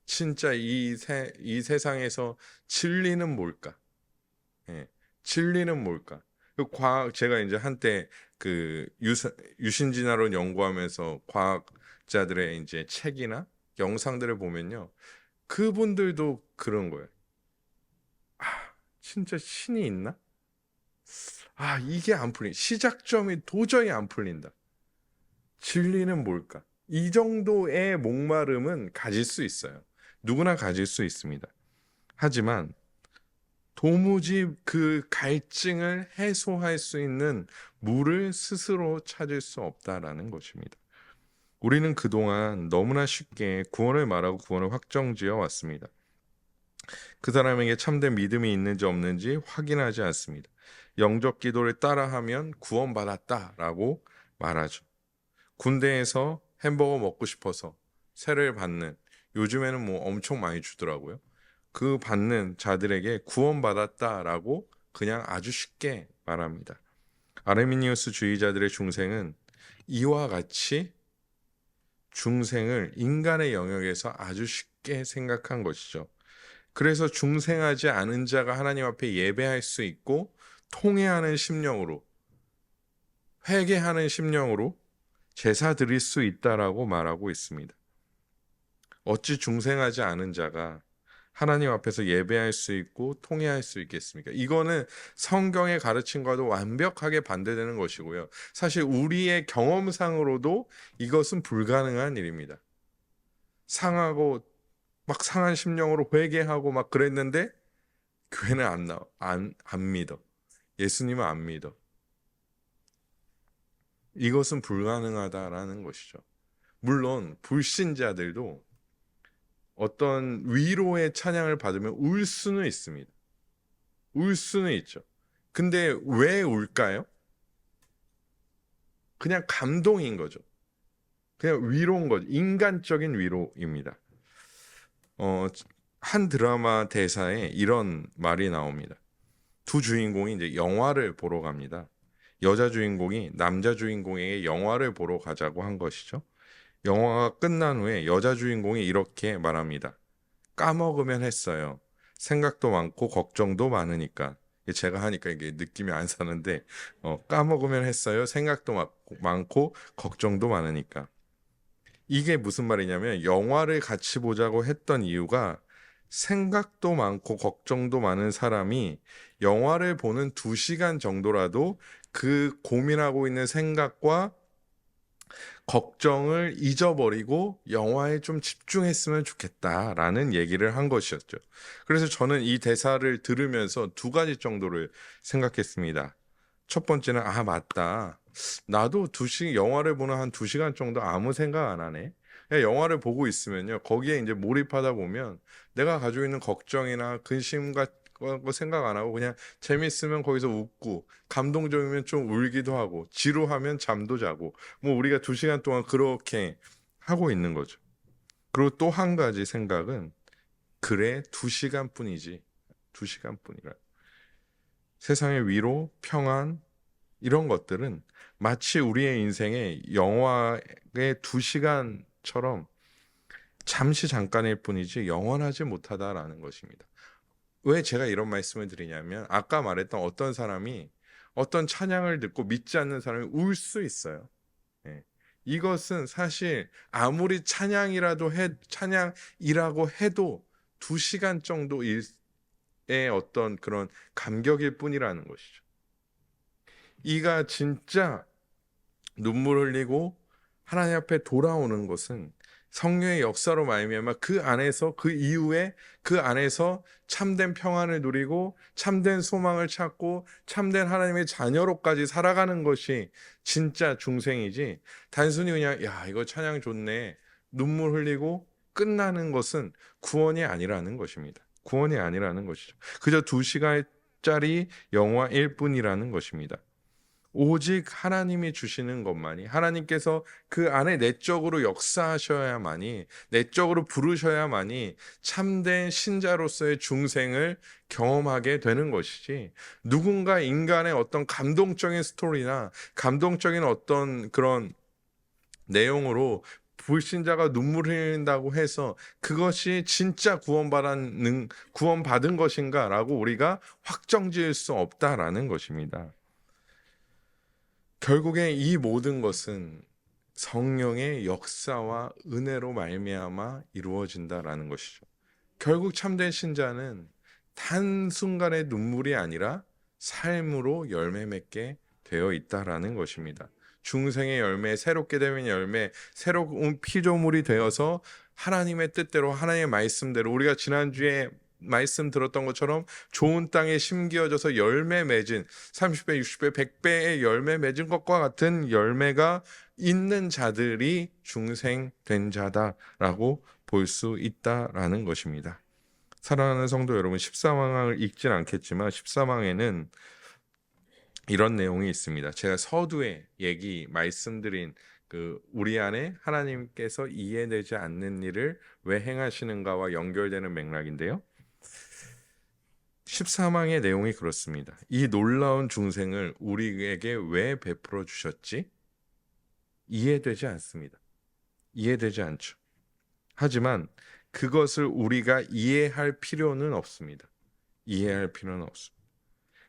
진짜 이 세상에서 진리는 뭘까? 예, 진리는 뭘까? 제가 이제 한때 그 유신진화론 연구하면서 과학자들의 이제 책이나 영상들을 보면요. 그분들도 그런 거예요. 진짜 신이 있나? 이게 안 풀린. 시작점이 도저히 안 풀린다. 진리는 뭘까? 이 정도의 목마름은 가질 수 있어요. 누구나 가질 수 있습니다. 하지만 도무지 그 갈증을 해소할 수 있는 물을 스스로 찾을 수 없다라는 것입니다. 우리는 그동안 너무나 쉽게 구원을 말하고 구원을 확정지어 왔습니다. 그 사람에게 참된 믿음이 있는지 없는지 확인하지 않습니다. 영적 기도를 따라하면 구원받았다라고 말하죠. 군대에서 햄버거 먹고 싶어서 세를 받는, 요즘에는 뭐 엄청 많이 주더라고요. 그 받는 자들에게 구원받았다라고 그냥 아주 쉽게 말합니다. 아르미니우스 주의자들의 중생은 이와 같이 중생을 인간의 영역에서 아주 쉽게 생각한 것이죠. 그래서 중생하지 않은 자가 하나님 앞에 예배할 수 있고 통회하는 심령으로, 회개하는 심령으로 제사 드릴 수 있다라고 말하고 있습니다. 어찌 중생하지 않은 자가 하나님 앞에서 예배할 수 있고 통회할 수 있겠습니까? 이거는 성경의 가르침과도 완벽하게 반대되는 것이고요. 사실 우리의 경험상으로도 이것은 불가능한 일입니다. 상하고 막 상한 심령으로 회개하고 막 그랬는데 교회는 안 믿어. 예수님은 안 믿어. 이것은 불가능하다라는 것이죠. 물론 불신자들도 어떤 위로의 찬양을 받으면 울 수는 있습니다. 울 수는 있죠. 근데 왜 울까요? 그냥 감동인 거죠. 그냥 위로인 거죠. 인간적인 위로입니다. 한 드라마 대사에 이런 말이 나옵니다. 두 주인공이 이제 영화를 보러 갑니다. 여자 주인공이 남자 주인공에게 영화를 보러 가자고 한 것이죠. 영화가 끝난 후에 여자 주인공이 이렇게 말합니다. 까먹으면 했어요. 생각도 많고 걱정도 많으니까. 제가 하니까 이게 느낌이 안 사는데 까먹으면 했어요. 생각도 많고 걱정도 많으니까. 이게 무슨 말이냐면 영화를 같이 보자고 했던 이유가 생각도 많고 걱정도 많은 사람이 영화를 보는 2시간 정도라도 그 고민하고 있는 생각과 걱정을 잊어버리고 영화에 좀 집중했으면 좋겠다라는 얘기를 한 것이었죠. 그래서 저는 이 대사를 들으면서 2가지 정도를 생각했습니다. 첫 번째는 맞다. 나도 영화를 보는 한 2시간 정도 아무 생각 안 하네. 그냥 영화를 보고 있으면요. 거기에 이제 몰입하다 보면 내가 가지고 있는 걱정이나 근심과 거 생각 안 하고 그냥 재밌으면 거기서 웃고 감동적이면 좀 울기도 하고 지루하면 잠도 자고 뭐 우리가 2시간 동안 그렇게 하고 있는 거죠. 그리고 또 한 가지 생각은 그래 2시간 뿐이지. 2시간 뿐이라. 세상의 위로, 평안 이런 것들은 마치 우리의 인생의 영화의 2시간처럼 잠시 잠깐일 뿐이지 영원하지 못하다라는 것입니다. 왜 제가 이런 말씀을 드리냐면 아까 말했던 어떤 사람이 어떤 찬양을 듣고 믿지 않는 사람이 울 수 있어요. 예. 이것은 사실 아무리 찬양이라고 해도 2시간 정도의 어떤 그런 감격일 뿐이라는 것이죠. 이가 진짜 눈물 흘리고 하나님 앞에 돌아오는 것은 성령의 역사로 말미암아 그 안에서 그 이후에 그 안에서 참된 평안을 누리고 참된 소망을 찾고 참된 하나님의 자녀로까지 살아가는 것이 진짜 중생이지 단순히 그냥 이거 찬양 좋네 눈물 흘리고 끝나는 것은 구원이 아니라는 것입니다. 구원이 아니라는 것이죠. 그저 2시간짜리 영화일 뿐이라는 것입니다. 오직 하나님이 주시는 것만이 하나님께서 그 안에 내적으로 역사하셔야만이 내적으로 부르셔야만이 참된 신자로서의 중생을 경험하게 되는 것이지 누군가 인간의 어떤 감동적인 스토리나 감동적인 어떤 그런 내용으로 불신자가 눈물 흘린다고 해서 그것이 진짜 구원받은 것인가라고 우리가 확정지을 수 없다라는 것입니다. 결국에 이 모든 것은 성령의 역사와 은혜로 말미암아 이루어진다라는 것이죠. 결국 참된 신자는 단순간의 눈물이 아니라 삶으로 열매 맺게 되어 있다라는 것입니다. 중생의 열매, 새롭게 되면 열매, 새로운 피조물이 되어서 하나님의 뜻대로 하나님의 말씀대로 우리가 지난주에 말씀 들었던 것처럼 좋은 땅에 심기어져서 열매 맺은 30배, 60배, 100배의 열매 맺은 것과 같은 열매가 있는 자들이 중생된 자다라고 볼 수 있다라는 것입니다. 사랑하는 성도 여러분, 14망을 읽진 않겠지만 14망에는 이런 내용이 있습니다. 제가 서두에 말씀드린 우리 안에 하나님께서 이해되지 않는 일을 왜 행하시는가와 연결되는 맥락인데요. 14망의 내용이 그렇습니다. 이 놀라운 중생을 우리에게 왜 베풀어 주셨지? 이해되지 않습니다. 이해되지 않죠. 하지만 그것을 우리가 이해할 필요는 없습니다. 이해할 필요는 없습니다.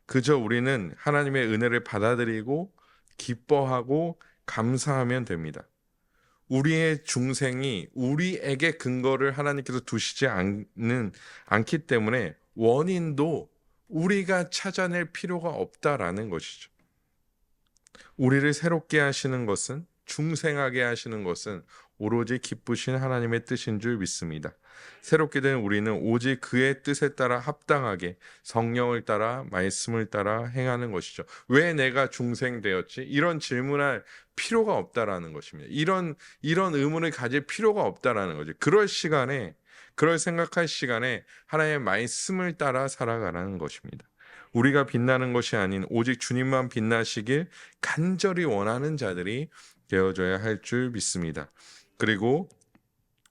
그저 우리는 하나님의 은혜를 받아들이고 기뻐하고 감사하면 됩니다. 우리의 중생이 우리에게 근거를 하나님께서 두시지 않기 때문에 원인도 우리가 찾아낼 필요가 없다라는 것이죠. 우리를 새롭게 하시는 것은 중생하게 하시는 것은 오로지 기쁘신 하나님의 뜻인 줄 믿습니다. 새롭게 된 우리는 오직 그의 뜻에 따라 합당하게 성령을 따라 말씀을 따라 행하는 것이죠. 왜 내가 중생되었지? 이런 질문할 필요가 없다라는 것입니다. 이런 의문을 가질 필요가 없다라는 거죠. 그럴 생각할 시간에 하나님의 말씀을 따라 살아가라는 것입니다. 우리가 빛나는 것이 아닌 오직 주님만 빛나시길 간절히 원하는 자들이 되어져야 할 줄 믿습니다. 그리고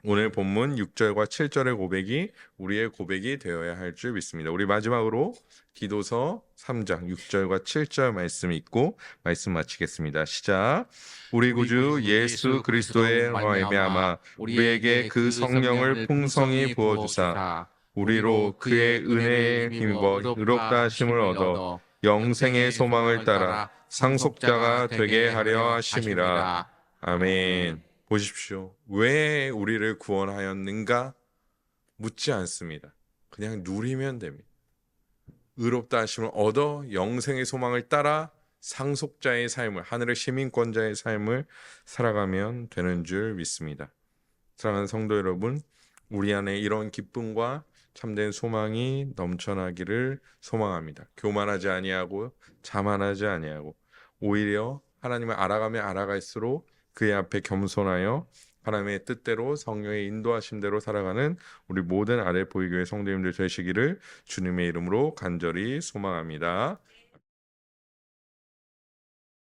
오늘 본문 6절과 7절의 고백이 우리의 고백이 되어야 할 줄 믿습니다. 우리 마지막으로 기도서 3장 6절과 7절 말씀 읽고 말씀 마치겠습니다. 시작. 우리 구주 예수 그리스도의 말미암아 우리에게 그 성령을 풍성히 부어주사 우리로 그의 은혜에 힘입어 의롭다 하심을 얻어 영생의 소망을 따라 상속자가 되게 하려 하심이라. 아멘. 보십시오. 왜 우리를 구원하였는가? 묻지 않습니다. 그냥 누리면 됩니다. 의롭다 하심을 얻어 영생의 소망을 따라 상속자의 삶을, 하늘의 시민권자의 삶을 살아가면 되는 줄 믿습니다. 사랑하는 성도 여러분, 우리 안에 이런 기쁨과 참된 소망이 넘쳐나기를 소망합니다. 교만하지 아니하고 자만하지 아니하고 오히려 하나님을 알아가며 알아갈수록 그의 앞에 겸손하여 하나님의 뜻대로 성령의 인도하심대로 살아가는 우리 모든 아래 보이교회 성도님들 되시기를 주님의 이름으로 간절히 소망합니다.